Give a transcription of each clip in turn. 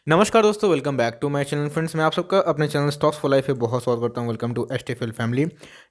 नमस्कार दोस्तों, welcome back to my channel friends. मैं आप सबका अपने चैनल स्टॉक्स फॉर लाइफ में बहुत स्वागत करता हूं। Welcome to STFL family.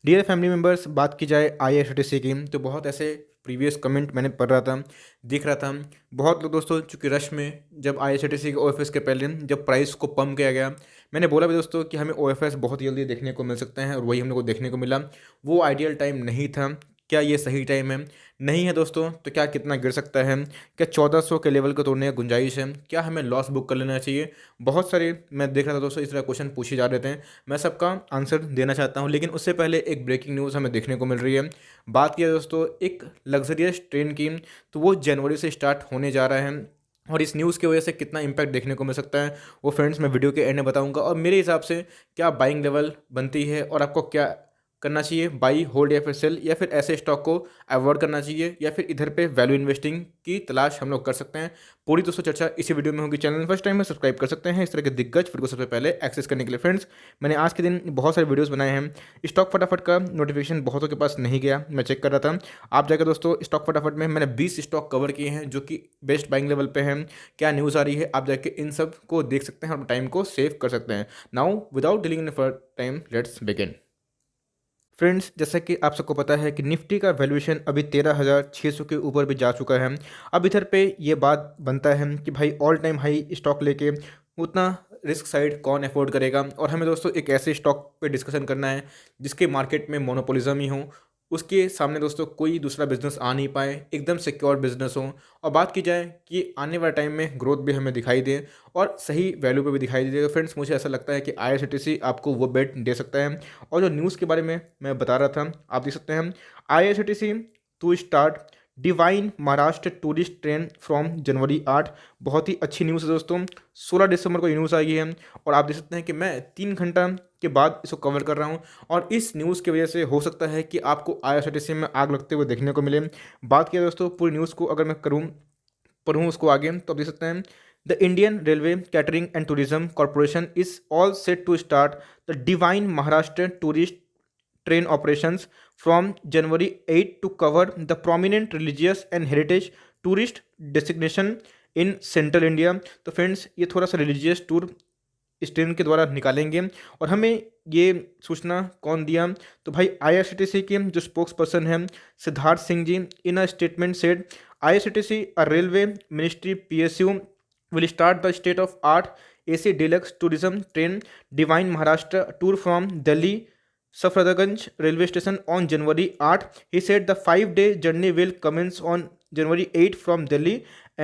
Dear family members, बात की जाए आईआरसीटीसी की तो बहुत ऐसे प्रीवियस कमेंट मैंने पढ़ रहा था, दिख रहा था। बहुत लोग दोस्तों चूँकि रश में जब आईआरसीटीसी के ओएफएस के पहले जब प्राइस को पम्प किया गया, मैंने बोला भी दोस्तों कि हमें ओएफएस बहुत जल्दी देखने को मिल सकते हैं और वही हम लोग को देखने को मिला। वो आइडियल टाइम नहीं था। क्या ये सही टाइम है? नहीं है दोस्तों। तो क्या कितना गिर सकता है? क्या 1400 के लेवल को तोड़ने की गुंजाइश है? क्या हमें लॉस बुक कर लेना चाहिए? बहुत सारे मैं देख रहा था दोस्तों, इस तरह क्वेश्चन पूछे जा रहे थे। मैं सबका आंसर देना चाहता हूं, लेकिन उससे पहले एक ब्रेकिंग न्यूज़ हमें देखने को मिल रही है। बात किया दोस्तों एक लग्जरियस ट्रेन की, तो वो जनवरी से स्टार्ट होने जा रहा है और इस न्यूज़ की वजह से कितना इम्पैक्ट देखने को मिल सकता है वो फ्रेंड्स मैं वीडियो के एंड में बताऊंगा। और मेरे हिसाब से क्या बाइंग लेवल बनती है और आपको क्या करना चाहिए, बाई होल्ड या फिर सेल, या फिर ऐसे स्टॉक को अवॉइड करना चाहिए, या फिर इधर पे वैल्यू इन्वेस्टिंग की तलाश हम लोग कर सकते हैं। पूरी दोस्तों चर्चा इसी वीडियो में होगी। चैनल फर्स्ट टाइम में सब्सक्राइब कर सकते हैं इस तरह के दिग्गज फिर को सबसे पहले एक्सेस करने के लिए। फ्रेंड्स, मैंने आज के दिन बहुत सारे वीडियोस बनाए हैं। स्टॉक फटाफट का नोटिफिकेशन बहुतों के पास नहीं गया, मैं चेक कर रहा था। आप जाकर दोस्तों स्टॉक फटाफट में मैंने 20 स्टॉक कवर किए हैं जो कि बेस्ट बाइंग लेवल पे हैं। क्या न्यूज़ आ रही है, आप जाके इन सब को देख सकते हैं और टाइम को सेव कर सकते हैं। Now without dealing in first time, let's begin. Friends, जैसा कि आप सबको पता है कि निफ्टी का वैल्यूएशन अभी 13,600 के ऊपर भी जा चुका है। अब इधर पे ये बात बनता है कि भाई ऑल टाइम हाई स्टॉक लेके उतना रिस्क साइड कौन अफोर्ड करेगा। और हमें दोस्तों एक ऐसे स्टॉक पे डिस्कशन करना है जिसके मार्केट में मोनोपोलिज्म ही हो, उसके सामने दोस्तों कोई दूसरा बिजनेस आ नहीं पाए, एकदम सिक्योर बिजनेस हो। और बात की जाए कि आने वाले टाइम में ग्रोथ भी हमें दिखाई दे और सही वैल्यू पे भी दिखाई दे। तो फ्रेंड्स, मुझे ऐसा लगता है कि आईआरसीटीसी आपको वो बेट दे सकता है। और जो न्यूज़ के बारे में मैं बता रहा था, आप देख सकते हैं IRCTC to start divine Maharashtra tourist train from January 8। बहुत ही अच्छी न्यूज़ है दोस्तों। 16 दिसंबर को ये न्यूज़ आई है और आप देख सकते हैं कि मैं 3 घंटा के बाद इसको कवर कर रहा हूँ। और इस न्यूज़ की वजह से हो सकता है कि आपको आईआरसीटीसी में आग लगते हुए देखने को मिले। बात किया दोस्तों पूरी न्यूज़ को अगर मैं करूँ पढ़ूँ उसको आगे, तो आप देख सकते हैं the Indian railway catering and tourism corporation is all set to start the divine Maharashtra tourist train operations from January 8 to cover the prominent religious and heritage tourist destination in central India। तो friends, ये थोड़ा सा religious tour इस train के द्वारा निकालेंगे। और हमें ये सूचना कौन दिया? तो भाई आईआरसीटीसी के जो स्पोक्स पर्सन हैं Siddharth Singh ji, in a statement said IRCTC a railway ministry PSU will start the state of art AC deluxe tourism train divine Maharashtra tour from Delhi Safdarganj railway station on January 8। He said the 5-day journey will commence on January 8 from Delhi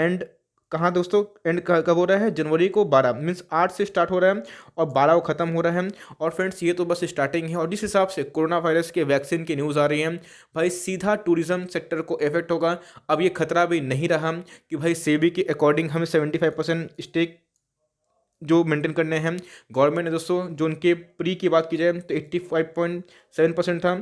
and कहाँ दोस्तों and कब हो रहा है? जनवरी को 12, means 8 से start हो रहा है और 12 को ख़त्म हो रहा है। और फ्रेंड्स, ये तो बस स्टार्टिंग है। और जिस हिसाब से कोरोना वायरस के वैक्सीन की न्यूज़ आ रही है, भाई सीधा टूरिज्म सेक्टर को इफेक्ट होगा। अब ये खतरा भी नहीं रहा कि भाई सेबी के अकॉर्डिंग हमें 75% स्टेक जो मेंटेन करने हैं। गवर्नमेंट ने दोस्तों जो उनके प्री की बात की जाए तो 85.7% था,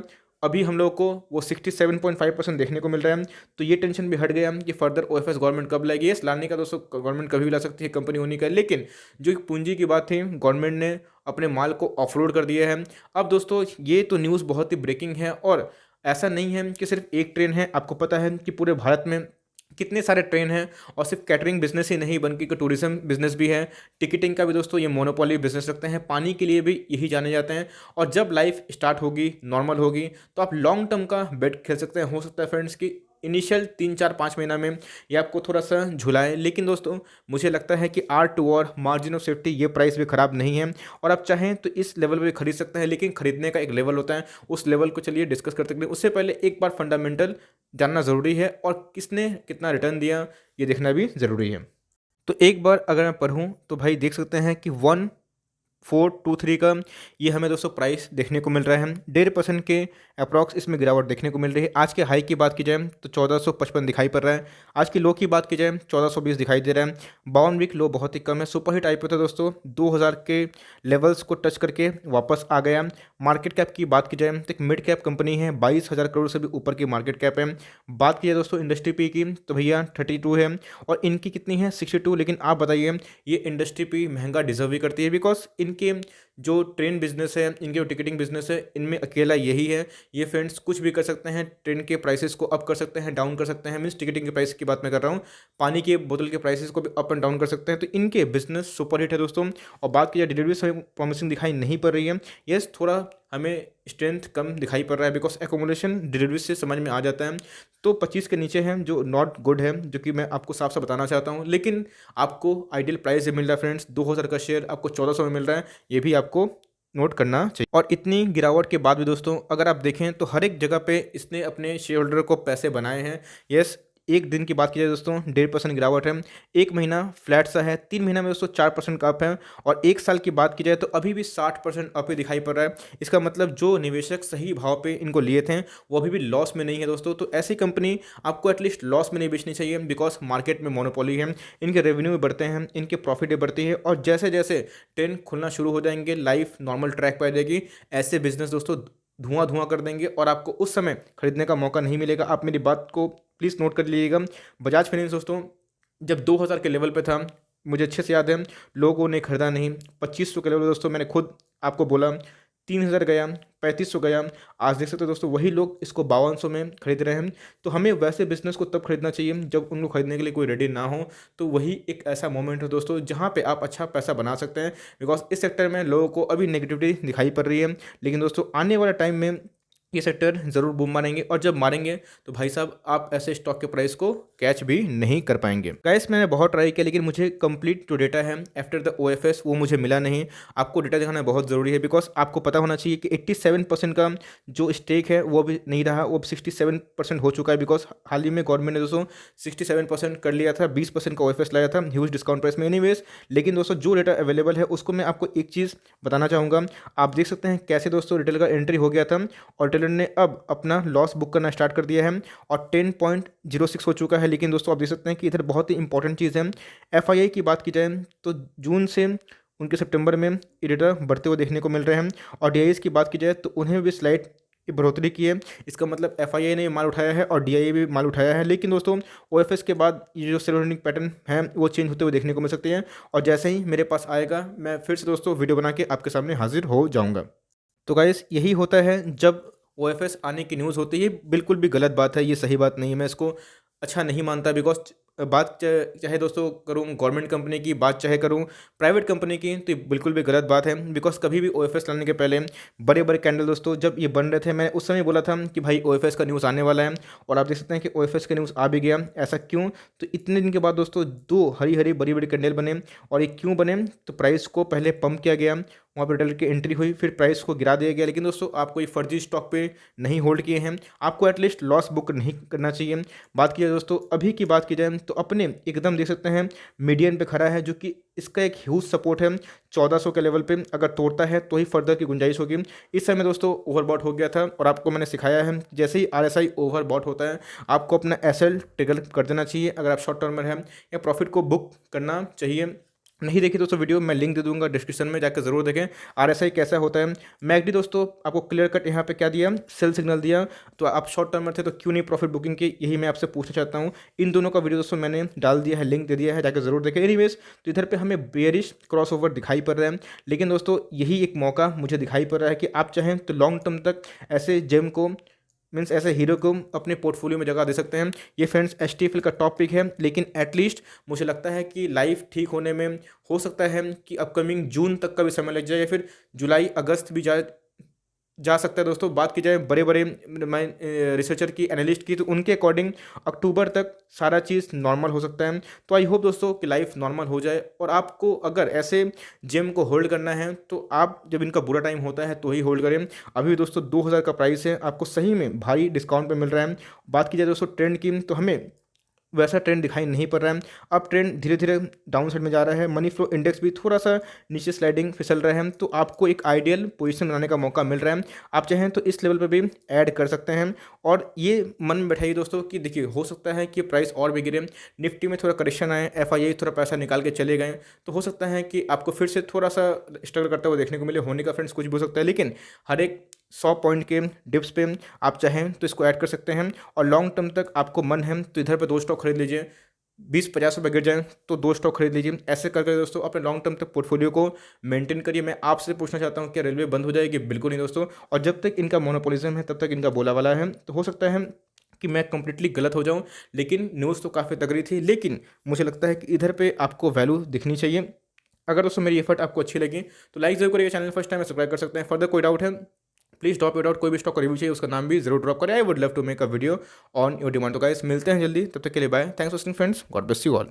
अभी हम लोग को वो 67.5% देखने को मिल रहा है। तो ये टेंशन भी हट गया कि फर्दर ओएफएस गवर्नमेंट कब लाएगी। ये लाने का दोस्तों गवर्नमेंट कभी भी ला सकती है, कंपनी होने का। लेकिन जो एक पूंजी की बात थी, गवर्नमेंट ने अपने माल को ऑफलोड कर दिया है। अब दोस्तों ये तो न्यूज़ बहुत ही ब्रेकिंग है और ऐसा नहीं है कि सिर्फ एक ट्रेन है। आपको पता है कि पूरे भारत में कितने सारे ट्रेन हैं और सिर्फ कैटरिंग बिजनेस ही नहीं बल्कि टूरिज्म बिजनेस भी है। टिकटिंग का भी दोस्तों ये मोनोपोली बिजनेस रखते हैं, पानी के लिए भी यही जाने जाते हैं। और जब लाइफ स्टार्ट होगी, नॉर्मल होगी, तो आप लॉन्ग टर्म का बेट खेल सकते हैं। हो सकता है फ्रेंड्स कि इनिशियल 3 4 5 महीना में ये आपको थोड़ा सा झुलाए, लेकिन दोस्तों मुझे लगता है कि आर टू और मार्जिन ऑफ सेफ्टी ये प्राइस भी ख़राब नहीं है। और आप चाहें तो इस लेवल पे खरीद सकते हैं, लेकिन खरीदने का एक लेवल होता है, उस लेवल को चलिए डिस्कस कर सकते हैं। उससे पहले एक बार फंडामेंटल जानना ज़रूरी है और किसने कितना रिटर्न दिया ये देखना भी ज़रूरी है। तो एक बार अगर मैं पढ़ूँ तो भाई देख सकते हैं कि 1423 का ये हमें दोस्तों प्राइस देखने को मिल रहा है। 1.5% के अप्रॉक्स इसमें गिरावट देखने को मिल रही है। आज के हाई की बात की जाए तो 1455 दिखाई पड़ रहा है। आज की लो की बात की जाए 1420 दिखाई दे रहा है। 52 वीक लो बहुत ही कम है। सुपर हिट आईपीओ था दोस्तों, 2000 के लेवल्स को टच करके वापस आ गया। मार्केट कैप की बात की जाए तो एक मिड कैप कंपनी है, 22,000 करोड़ से भी ऊपर की मार्केट कैप है। बात की जाए दोस्तों इंडस्ट्री पी की तो भैया 32 है और इनकी कितनी है 62। लेकिन आप बताइए ये इंडस्ट्री पी महंगा डिजर्व भी करती है बिकॉज इनके जो ट्रेन बिजनेस है, इनके जो टिकटिंग बिजनेस है, इनमें अकेला यही है। ये फ्रेंड्स कुछ भी कर सकते हैं, ट्रेन के प्राइसेस को अप कर सकते हैं, डाउन कर सकते हैं। मीन्स टिकटिंग के प्राइस की बात मैं कर रहा हूँ, पानी के बोतल के प्राइसेस को भी अप एंड डाउन कर सकते हैं। तो इनके बिजनेस सुपर हिट है दोस्तों। और बात की जाए डिलीवरी से प्रॉमिसिंग दिखाई नहीं पड़ रही है। यस, थोड़ा हमें स्ट्रेंथ कम दिखाई पड़ रहा है बिकॉज एकोमोडेशन डिलीवरी से समझ में आ जाता है। तो 25 के नीचे है जो नॉट गुड है, जो कि मैं आपको साफ साफ बताना चाहता हूँ। लेकिन आपको आइडियल प्राइस मिल रहा है फ्रेंड्स, 2000 का शेयर आपको 1400 में मिल रहा है, ये भी आपको नोट करना चाहिए। और इतनी गिरावट के बाद भी दोस्तों अगर आप देखें तो हर एक जगह पे इसने अपने शेयर होल्डर को पैसे बनाए हैं। यस, एक दिन की बात की जाए दोस्तों 1.5% गिरावट है, एक महीना फ्लैट सा है, 3 महीना में दोस्तों 4% का अप है, और एक साल की बात की जाए तो अभी भी 60% अप ही दिखाई पड़ रहा है। इसका मतलब जो निवेशक सही भाव पे इनको लिए थे वो अभी भी लॉस में नहीं है दोस्तों। तो ऐसी कंपनी आपको एटलीस्ट लॉस में नहीं बेचनी चाहिए बिकॉज मार्केट में मोनोपोली है, इनके रेवेन्यू भी बढ़ते हैं, इनके प्रॉफिट भी बढ़ती है, और जैसे जैसे ट्रेन खुलना शुरू हो जाएंगे, लाइफ नॉर्मल ट्रैक पर आ जाएगी, ऐसे बिजनेस दोस्तों धुआं धुआं कर देंगे और आपको उस समय खरीदने का मौका नहीं मिलेगा। आप मेरी बात को प्लीज़ नोट कर लीजिएगा। बजाज फाइनेंस दोस्तों जब 2000 के लेवल पे था, मुझे अच्छे से याद है, लोगों ने खरीदा नहीं। 2500 के लेवल दोस्तों मैंने खुद आपको बोला, 3000 गया, 3500 गया। आज देख सकते हो दोस्तों वही लोग इसको 5200 में खरीद रहे हैं। तो हमें वैसे बिजनेस को तब खरीदना चाहिए जब उनको खरीदने के लिए कोई रेडी ना हो। तो वही एक ऐसा मोमेंट है दोस्तों जहाँ पे आप अच्छा पैसा बना सकते हैं, बिकॉज इस सेक्टर में लोगों को अभी नेगेटिविटी दिखाई पड़ रही है। लेकिन दोस्तों आने वाला टाइम में ये सेक्टर ज़रूर बूम मारेंगे, और जब मारेंगे तो भाई साहब आप ऐसे स्टॉक के प्राइस को कैच भी नहीं कर पाएंगे। गाइस मैंने बहुत ट्राई किया लेकिन मुझे कंप्लीट जो डेटा है आफ्टर द ओएफएस वो मुझे मिला नहीं। आपको डेटा दिखाना बहुत ज़रूरी है बिकॉज आपको पता होना चाहिए कि 87% का जो स्टेक है वो भी नहीं रहा, वो 67% हो चुका है। बिकॉज हाल ही में गवर्नमेंट ने दोस्तों 67% कर लिया था, 20% का ओएफएस लाया था ह्यूज डिस्काउंट प्राइस में। एनीवेज, लेकिन दोस्तों जो डेटा अवेलेबल है उसको मैं आपको एक चीज़ बताना चाहूँगा। आप देख सकते हैं कैसे दोस्तों रिटेल का एंट्री हो गया था और ने अब अपना लॉस बुक करना स्टार्ट कर दिया है और 10.06 हो चुका है। लेकिन दोस्तों आप देख सकते हैं कि इधर बहुत ही इंपॉर्टेंट चीज़ है, एफआईआई की बात की जाए तो जून से उनके सितंबर में ये डेटा बढ़ते हुए देखने को मिल रहे हैं, और डीआईएस की बात की जाए तो उन्हें भी स्लाइड बढ़ोतरी की है। इसका मतलब एफआईआई ने माल उठाया है और डीआईए भी माल उठाया है। लेकिन दोस्तों ओएफएस के बाद ये जो सेरोनिक पैटर्न है वो चेंज होते हुए देखने को मिल सकते हैं, और जैसे ही मेरे पास आएगा मैं फिर से दोस्तों वीडियो बना के आपके सामने हाजिर हो जाऊँगा। तो गाइस यही होता है जब ओएफएस आने की न्यूज़ होती है। बिल्कुल भी गलत बात है, ये सही बात नहीं है, मैं इसको अच्छा नहीं मानता। बिकॉज बात चाहे दोस्तों करूँ गवर्नमेंट कंपनी की, बात चाहे करूँ प्राइवेट कंपनी की, तो ये बिल्कुल भी गलत बात है। बिकॉज कभी भी ओएफएस लाने के पहले बड़े बड़े कैंडल दोस्तों जब ये बन रहे थे, मैंने उस समय बोला था कि भाई ओएफएस का न्यूज़ आने वाला है, और आप देख सकते हैं कि ओएफएस का न्यूज़ आ भी गया। ऐसा क्यों? तो इतने दिन के बाद दोस्तों दो हरी हरी बड़ी बड़ी कैंडल बने, और ये क्यों बने? तो प्राइस को पहले पंप किया गया, वहाँ पर रिटेलर की एंट्री हुई, फिर प्राइस को गिरा दिया गया। लेकिन दोस्तों आप कोई फर्जी स्टॉक पे नहीं होल्ड किए हैं, आपको एटलीस्ट लॉस बुक नहीं करना चाहिए। बात की जाए दोस्तों अभी की बात की जाए तो अपने एकदम देख सकते हैं मीडियन पे खड़ा है, जो कि इसका एक ह्यूज सपोर्ट है 1400 के लेवल पे। अगर तोड़ता है तो ही फर्दर की गुंजाइश होगी। इस समय दोस्तों ओवरबॉट हो गया था, और आपको मैंने सिखाया है जैसे ही आरएसआई ओवरबॉट होता है आपको अपना एसएल ट्रिगर कर देना चाहिए अगर आप शॉर्ट टर्मर हैं, या प्रॉफिट को बुक करना चाहिए। नहीं देखी दोस्तों वीडियो, मैं लिंक दे दूंगा डिस्क्रिप्शन में, जाकर जरूर देखें आरएसआई कैसा होता है। मैकडी दोस्तों आपको क्लियर कट यहाँ पे क्या दिया, सेल सिग्नल दिया। तो आप शॉर्ट टर्मर थे तो क्यों नहीं प्रॉफिट बुकिंग की, यही मैं आपसे पूछना चाहता हूँ। इन दोनों का वीडियो दोस्तों मैंने डाल दिया है, लिंक दे दिया है, जाकर जरूर देखें। एनीवेज, तो इधर पे हमें बेयरिश क्रॉस ओवर दिखाई पड़ रहा है, लेकिन दोस्तों यही एक मौका मुझे दिखाई पड़ रहा है कि आप चाहें तो लॉन्ग टर्म तक ऐसे जेम को मीन्स ऐसे हीरो को अपने पोर्टफोलियो में जगह दे सकते हैं। ये फ्रेंड्स एचटीएफएल का टॉप पिक है, लेकिन एटलीस्ट मुझे लगता है कि लाइफ ठीक होने में हो सकता है कि अपकमिंग जून तक का भी समय लग जाए, या फिर जुलाई अगस्त भी जा सकता है दोस्तों। बात की जाए बड़े बड़े मैं रिसर्चर की, एनालिस्ट की, तो उनके अकॉर्डिंग अक्टूबर तक सारा चीज़ नॉर्मल हो सकता है। तो आई होप दोस्तों कि लाइफ नॉर्मल हो जाए, और आपको अगर ऐसे जेम को होल्ड करना है तो आप जब इनका बुरा टाइम होता है तो ही होल्ड करें। अभी दोस्तों 2000 का प्राइस है, आपको सही में भारी डिस्काउंट पे मिल रहा है। बात की जाए दोस्तों ट्रेंड की, तो हमें वैसा ट्रेंड दिखाई नहीं पड़ रहा है। अब ट्रेंड धीरे धीरे डाउन साइड में जा रहा है, मनी फ्लो इंडेक्स भी थोड़ा सा नीचे स्लाइडिंग फिसल रहा है। तो आपको एक आइडियल पोजीशन बनाने का मौका मिल रहा है, आप चाहें तो इस लेवल पर भी ऐड कर सकते हैं। और ये मन में बैठाइए दोस्तों कि देखिए हो सकता है कि प्राइस और भी गिरे, निफ्टी में थोड़ा करेक्शन आए, एफआईआई थोड़ा पैसा निकाल के चले गए, तो हो सकता है कि आपको फिर से थोड़ा सा स्ट्रगल करते हुए देखने को मिले। होने का फ्रेंड्स कुछ भी हो सकता है, लेकिन हर एक 100 पॉइंट के डिप्स पे आप चाहें तो इसको ऐड कर सकते हैं, और लॉन्ग टर्म तक आपको मन है तो इधर पे 2 स्टॉक खरीद लीजिए। ₹20-50 गिर जाएँ तो 2 स्टॉक खरीद लीजिए। ऐसे कर कर दोस्तों अपने लॉन्ग टर्म तक पोर्टफोलियो को मेंटेन करिए। मैं आपसे पूछना चाहता हूँ, क्या रेलवे बंद हो जाएगी? बिल्कुल नहीं दोस्तों, और जब तक इनका मोनोपोलिज़्म है तब तक इनका बोलाबाला है। तो हो सकता है कि मैं कंप्लीटली गलत हो जाऊँ, लेकिन न्यूज़ तो काफ़ी तगड़ी थी। लेकिन मुझे लगता है कि इधर पे आपको वैल्यू दिखनी चाहिए। अगर दोस्तों मेरी एफर्ट आपको अच्छी लगी तो लाइक ज़रूर करिएगा, चैनल फर्स्ट टाइम है सब्सक्राइब कर सकते हैं। फर्दर कोई डाउट है प्लीज़ ड्रॉप योर डाउट, कोई भी स्टॉक का रिव्यू चाहिए उसका नाम भी जरूर ड्रॉप करें। I would love to make a video on your demand. तो गाइस मिलते हैं जल्दी, तब तक के लिए bye. Thanks for watching friends, god bless you all.